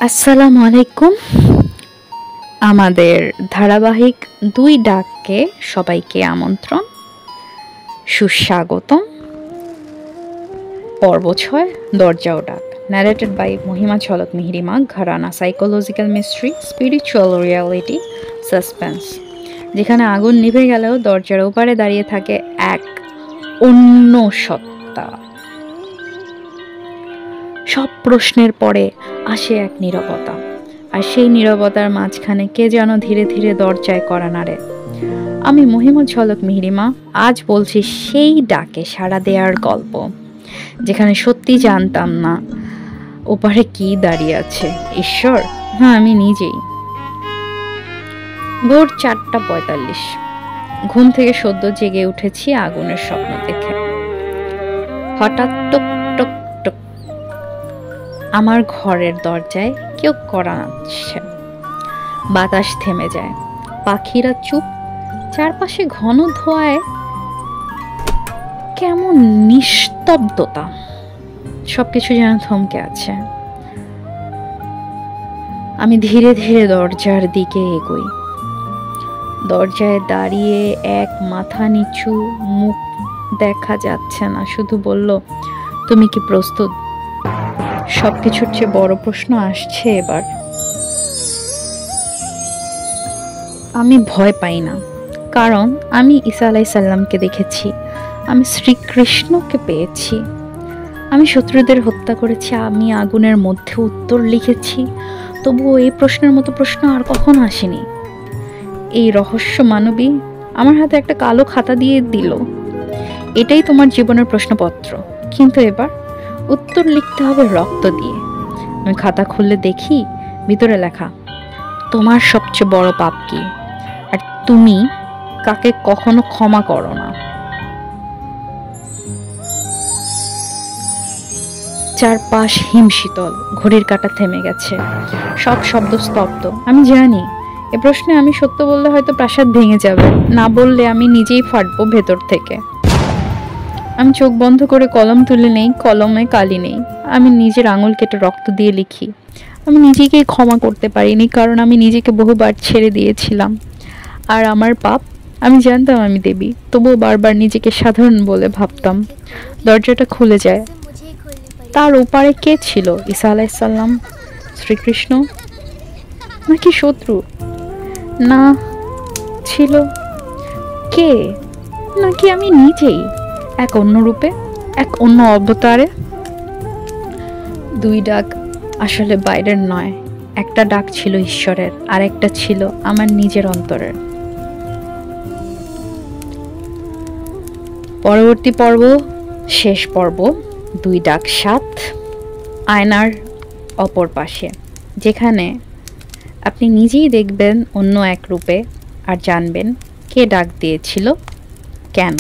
আসসালামু আলাইকুম। আমাদের ধারাবাহিক দুই ডাককে সবাইকে আমন্ত্রণ, সুস্বাগতম। পর্ব 6, দরজা ও ডাক। Narrated by Mahima Jhalak Mihirima. ঘরানা psychological mystery, spiritual reality, suspense. যেখানে আগুন নিভে গেলেও দরজার ওপারে দাঁড়িয়ে থাকে এক অন্য সত্তা। সব প্রশ্নের পরে আসে এক নীরবতা, আর সেই নীরবতার মাঝখানে কে যেন ধীরে ধীরে দরজায় কড়া নাড়ে। আমি মহিমা ঝলক মিহিরিমা আজ বলছি সেই ডাকে সাড়া দেওয়ার গল্প, যেখানে সত্যি জানতাম না ওপারে কি দাঁড়িয়ে আছে, ঈশ্বর না আমি নিজেই। ভোর 4:45। ঘুম থেকে সদ্য জেগে উঠেছি আগুনের স্বপ্ন দেখে। হঠাৎ টুক টুক টুক আমার ঘরের দরজায় কেউ কড়া নাড়ছে। বাতাস থেমে যায়, পাখিরা চুপ, চারপাশে ঘন ধোঁয়ায় কেমন নিস্তব্ধতা, সবকিছু যেন থমকে আছে। আমি ধীরে ধীরে দরজার দিকে এগোই। দরজায় দাঁড়িয়ে এক মাথা নিচু, মুখ দেখা যাচ্ছে না, শুধু বলল, তুমি কি প্রস্তুত? সবকিছুর চেয়ে বড় প্রশ্ন আসছে এবার। আমি ভয় পাই না, কারণ আমি ঈসা আলাইহিস সালামকে দেখেছি, আমি শ্রীকৃষ্ণকে পেয়েছি, আমি শত্রুদের হত্যা করেছি, আমি আগুনের মধ্যে উত্তর লিখেছি। তবুও এই প্রশ্নের মতো প্রশ্ন আর কখনো আসেনি। এই রহস্য মানবী আমার হাতে একটা কালো খাতা দিয়ে দিল, এটাই তোমার জীবনের প্রশ্নপত্র, কিন্তু এবার উত্তর লিখতে হবে রক্ত দিয়ে। আমি খাতা খুললে দেখি ভিতরে লেখা, তোমার সবচেয়ে বড় পাপ কি, আর তুমি কাকে কখনো ক্ষমা করো না। চারপাশ হিমশীতল, ঘড়ির কাঁটা থেমে গেছে, সব শব্দ স্তব্ধ। আমি জানি এ প্রশ্নে আমি সত্য বললে হয়তো প্রাসাদ ভেঙে যাবে, না বললে আমি নিজেই ফাটবো ভেতর থেকে। আমি চোখ বন্ধ করে কলম তুলে নেই, কলমে কালি নেই। আমি নিজের আঙুল কেটে রক্ত দিয়ে লিখি। আমি নিজেকেই ক্ষমা করতে পারিনি, কারণ আমি নিজেকে বহুবার ছেড়ে দিয়েছিলাম। আর আমার পাপ, আমি জানতাম আমি দেবী, তবুও বারবার নিজেকে সাধারণ বলে ভাবতাম। দরজাটা খুলে যায়। তার ওপারে কে ছিল? ঈসা আলাইহিস সালাম, শ্রীকৃষ্ণ, নাকি শত্রু? না, ছিল কে? নাকি আমি নিজেই, এক অন্য রূপে, এক অন্য অবতারে? দুই ডাক আসলে বাইরের নয়, একটা ডাক ছিল ঈশ্বরের, আর একটা ছিল আমার নিজের অন্তরের। পরবর্তী পর্ব, শেষ পর্ব, দুই ডাক 7, আয়নার অপর পাশে, যেখানে আপনি নিজেই দেখবেন অন্য এক রূপে, আর জানবেন কে ডাক দিয়েছিল, কেন।